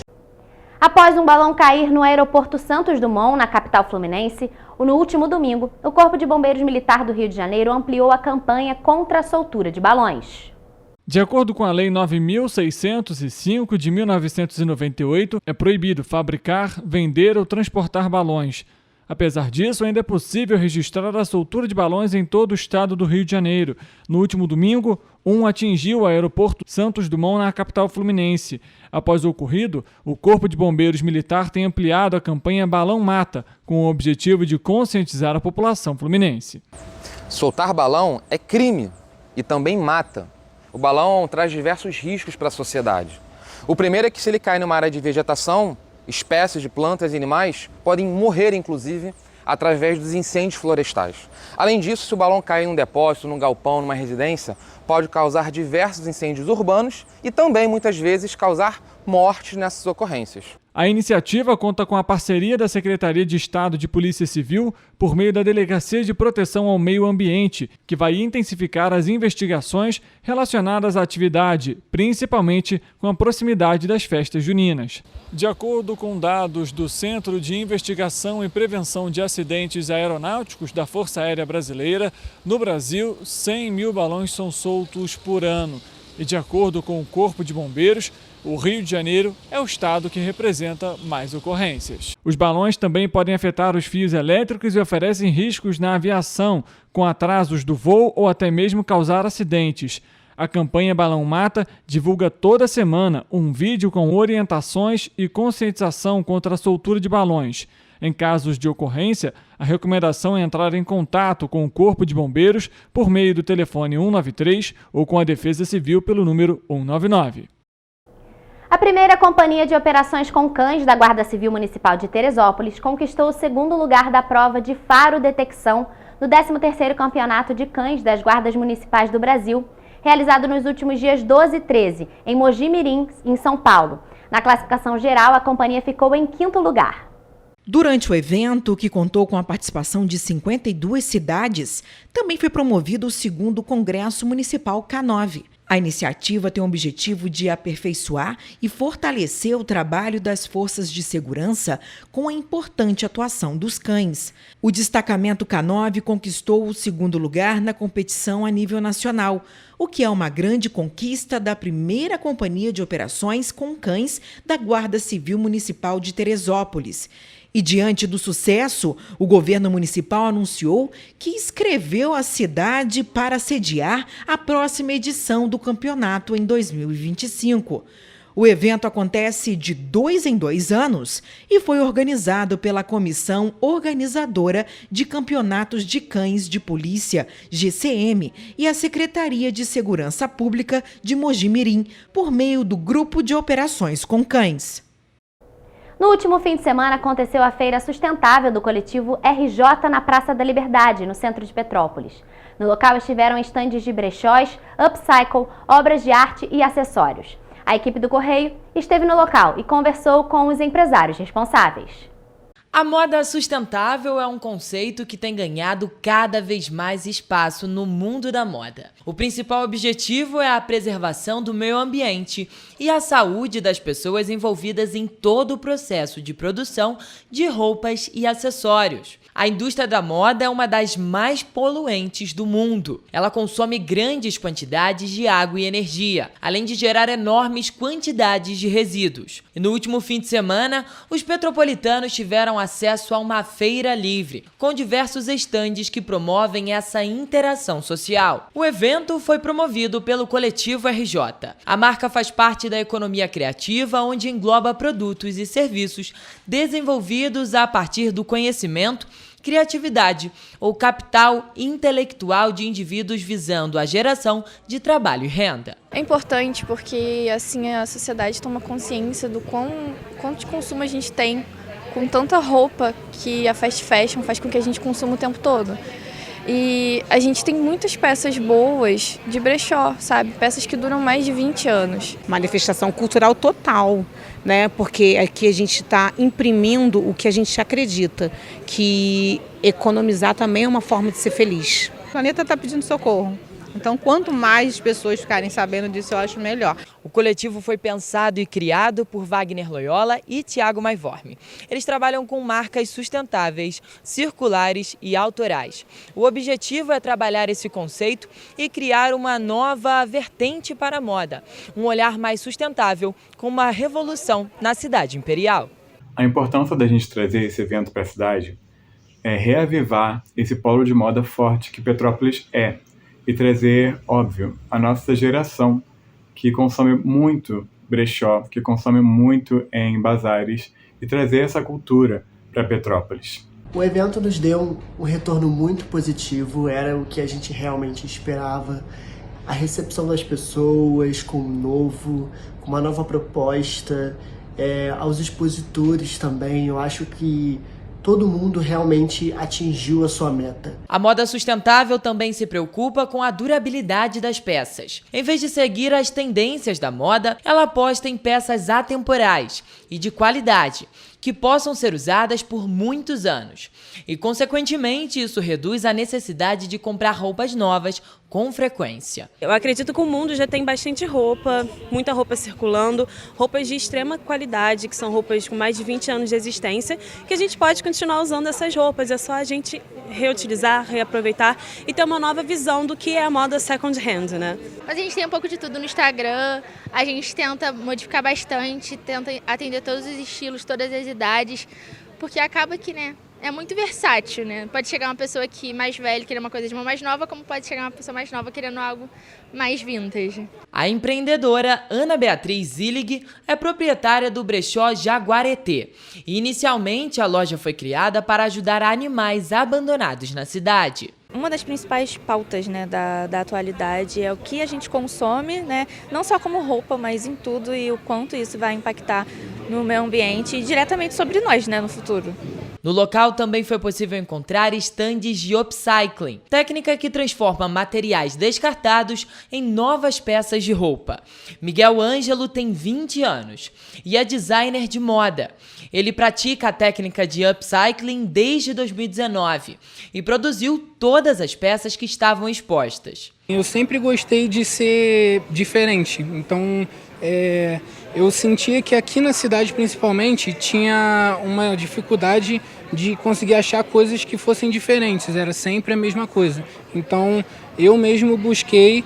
Após um balão cair no aeroporto Santos Dumont, na capital fluminense, no último domingo, o Corpo de Bombeiros Militar do Rio de Janeiro ampliou a campanha contra a soltura de balões. De acordo com a Lei 9.605 de 1998, é proibido fabricar, vender ou transportar balões. Apesar disso, ainda é possível registrar a soltura de balões em todo o estado do Rio de Janeiro. No último domingo, um atingiu o aeroporto Santos Dumont, na capital fluminense. Após o ocorrido, o Corpo de Bombeiros Militar tem ampliado a campanha Balão Mata, com o objetivo de conscientizar a população fluminense. Soltar balão é crime e também mata. O balão traz diversos riscos para a sociedade. O primeiro é que, se ele cai numa área de vegetação, espécies de plantas e animais podem morrer, inclusive, através dos incêndios florestais. Além disso, se o balão cair em um depósito, num galpão, numa residência, pode causar diversos incêndios urbanos e também, muitas vezes, causar mortes nessas ocorrências. A iniciativa conta com a parceria da Secretaria de Estado de Polícia Civil por meio da Delegacia de Proteção ao Meio Ambiente, que vai intensificar as investigações relacionadas à atividade, principalmente com a proximidade das festas juninas. De acordo com dados do Centro de Investigação e Prevenção de Acidentes Aeronáuticos da Força Aérea Brasileira, no Brasil, 100 mil balões são soltos por ano. E de acordo com o Corpo de Bombeiros, o Rio de Janeiro é o estado que representa mais ocorrências. Os balões também podem afetar os fios elétricos e oferecem riscos na aviação, com atrasos do voo ou até mesmo causar acidentes. A campanha Balão Mata divulga toda semana um vídeo com orientações e conscientização contra a soltura de balões. Em casos de ocorrência, a recomendação é entrar em contato com o Corpo de Bombeiros por meio do telefone 193 ou com a Defesa Civil pelo número 199. A primeira companhia de operações com cães da Guarda Civil Municipal de Teresópolis conquistou o segundo lugar da prova de faro detecção no 13º Campeonato de Cães das Guardas Municipais do Brasil, realizado nos últimos dias 12 e 13, em Mogi Mirim, em São Paulo. Na classificação geral, a companhia ficou em 5º lugar. Durante o evento, que contou com a participação de 52 cidades, também foi promovido o 2º Congresso Municipal K9. A iniciativa tem o objetivo de aperfeiçoar e fortalecer o trabalho das forças de segurança com a importante atuação dos cães. O destacamento K9 conquistou o 2º lugar na competição a nível nacional, o que é uma grande conquista da primeira companhia de operações com cães da Guarda Civil Municipal de Teresópolis. E diante do sucesso, o governo municipal anunciou que inscreveu a cidade para sediar a próxima edição do campeonato em 2025. O evento acontece de 2 em 2 anos e foi organizado pela Comissão Organizadora de Campeonatos de Cães de Polícia, GCM, e a Secretaria de Segurança Pública de Mogi Mirim, por meio do Grupo de Operações com Cães. No último fim de semana aconteceu a Feira Sustentável do coletivo RJ na Praça da Liberdade, no centro de Petrópolis. No local estiveram estandes de brechós, upcycle, obras de arte e acessórios. A equipe do Correio esteve no local e conversou com os empresários responsáveis. A moda sustentável é um conceito que tem ganhado cada vez mais espaço no mundo da moda. O principal objetivo é a preservação do meio ambiente e a saúde das pessoas envolvidas em todo o processo de produção de roupas e acessórios. A indústria da moda é uma das mais poluentes do mundo. Ela consome grandes quantidades de água e energia, além de gerar enormes quantidades de resíduos. E no último fim de semana, os petropolitanos tiveram acesso a uma feira livre, com diversos estandes que promovem essa interação social. O evento foi promovido pelo Coletivo RJ. A marca faz parte da economia criativa, onde engloba produtos e serviços desenvolvidos a partir do conhecimento, criatividade ou capital intelectual de indivíduos visando a geração de trabalho e renda. É importante porque assim a sociedade toma consciência do quanto de consumo a gente tem com tanta roupa que a fast fashion faz com que a gente consuma o tempo todo. E a gente tem muitas peças boas de brechó, sabe? Peças que duram mais de 20 anos. Manifestação cultural total, né? Porque aqui a gente está imprimindo o que a gente acredita, que economizar também é uma forma de ser feliz. O planeta está pedindo socorro. Então, quanto mais pessoas ficarem sabendo disso, eu acho melhor. O coletivo foi pensado e criado por Wagner Loyola e Thiago Maivorme. Eles trabalham com marcas sustentáveis, circulares e autorais. O objetivo é trabalhar esse conceito e criar uma nova vertente para a moda, um olhar mais sustentável, com uma revolução na cidade imperial. A importância da gente trazer esse evento para a cidade reavivar esse polo de moda forte que Petrópolis é e trazer, óbvio, a nossa geração que consome muito brechó, que consome muito em bazares e trazer essa cultura para Petrópolis. O evento nos deu um retorno muito positivo, era o que a gente realmente esperava. A recepção das pessoas com um novo, com uma nova proposta, aos expositores também, eu acho que todo mundo realmente atingiu a sua meta. A moda sustentável também se preocupa com a durabilidade das peças. Em vez de seguir as tendências da moda, ela aposta em peças atemporais e de qualidade, que possam ser usadas por muitos anos. E, consequentemente, isso reduz a necessidade de comprar roupas novas com frequência. Eu acredito que o mundo já tem bastante roupa, muita roupa circulando, roupas de extrema qualidade, que são roupas com mais de 20 anos de existência, que a gente pode continuar usando essas roupas, é só a gente reutilizar, reaproveitar e ter uma nova visão do que é a moda second hand, né? Mas a gente tem um pouco de tudo no Instagram, a gente tenta modificar bastante, tenta atender todos os estilos, todas as idades, porque acaba que, né, é muito versátil, né? Pode chegar uma pessoa que mais velha querendo uma coisa de uma mais nova, como pode chegar uma pessoa mais nova querendo algo mais vintage. A empreendedora Ana Beatriz Zillig é proprietária do brechó Jaguareté. E inicialmente a loja foi criada para ajudar animais abandonados na cidade. Uma das principais pautas, né, da atualidade é o que a gente consome, né, não só como roupa, mas em tudo, e o quanto isso vai impactar no meio ambiente e diretamente sobre nós, né, no futuro. No local também foi possível encontrar estandes de upcycling, técnica que transforma materiais descartados em novas peças de roupa. Miguel Ângelo tem 20 anos e é designer de moda. Ele pratica a técnica de upcycling desde 2019 e produziu todas as peças que estavam expostas. Eu sempre gostei de ser diferente, então eu sentia que aqui na cidade principalmente tinha uma dificuldade de conseguir achar coisas que fossem diferentes, era sempre a mesma coisa. Então eu mesmo busquei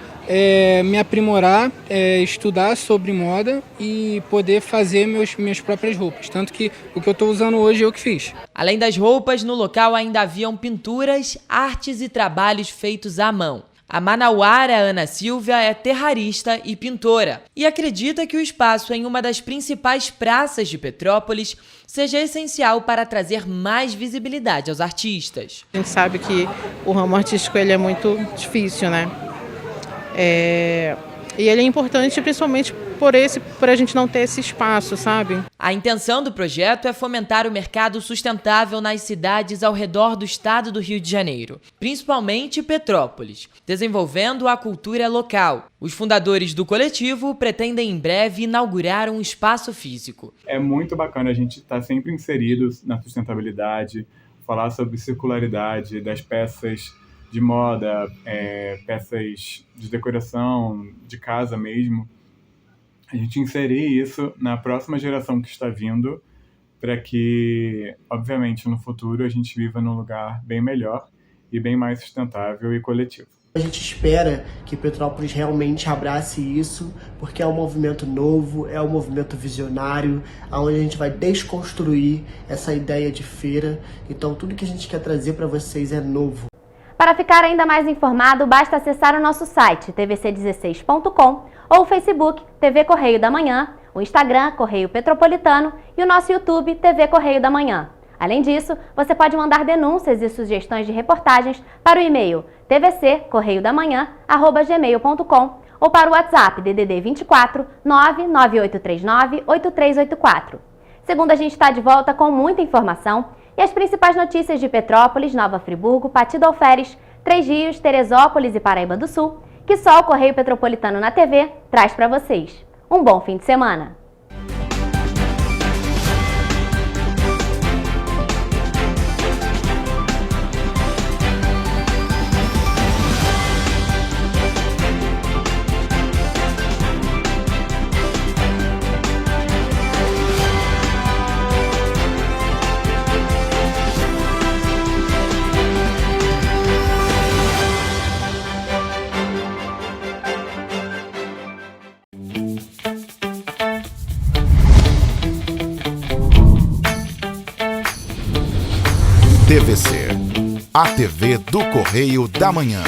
me aprimorar, estudar sobre moda e poder fazer minhas próprias roupas. Tanto que o que eu estou usando hoje eu que fiz. Além das roupas, no local ainda haviam pinturas, artes e trabalhos feitos à mão. A manauara Ana Silvia é terrarista e pintora e acredita que o espaço em uma das principais praças de Petrópolis seja essencial para trazer mais visibilidade aos artistas. A gente sabe que o ramo artístico ele é muito difícil, né? E ele é importante principalmente por a gente não ter esse espaço, sabe? A intenção do projeto é fomentar o mercado sustentável nas cidades ao redor do estado do Rio de Janeiro, principalmente Petrópolis, desenvolvendo a cultura local. Os fundadores do coletivo pretendem em breve inaugurar um espaço físico. É muito bacana a gente estar sempre inserido na sustentabilidade, falar sobre circularidade das peças de moda, peças de decoração, de casa mesmo. A gente inserir isso na próxima geração que está vindo para que, obviamente, no futuro a gente viva num lugar bem melhor e bem mais sustentável e coletivo. A gente espera que Petrópolis realmente abrace isso, porque é um movimento novo, é um movimento visionário, onde a gente vai desconstruir essa ideia de feira. Então tudo que a gente quer trazer para vocês é novo. Para ficar ainda mais informado, basta acessar o nosso site tvc16.com ou o Facebook TV Correio da Manhã, o Instagram Correio Petropolitano e o nosso YouTube TV Correio da Manhã. Além disso, você pode mandar denúncias e sugestões de reportagens para o e-mail tvccorreiodamanhã@gmail.com ou para o WhatsApp DDD 24 99839 8384. Segunda, a gente está de volta com muita informação e as principais notícias de Petrópolis, Nova Friburgo, Partido Alferes, Três Rios, Teresópolis e Paraíba do Sul, que só o Correio Petropolitano na TV traz para vocês. Um bom fim de semana! TVC, a TV do Correio da Manhã.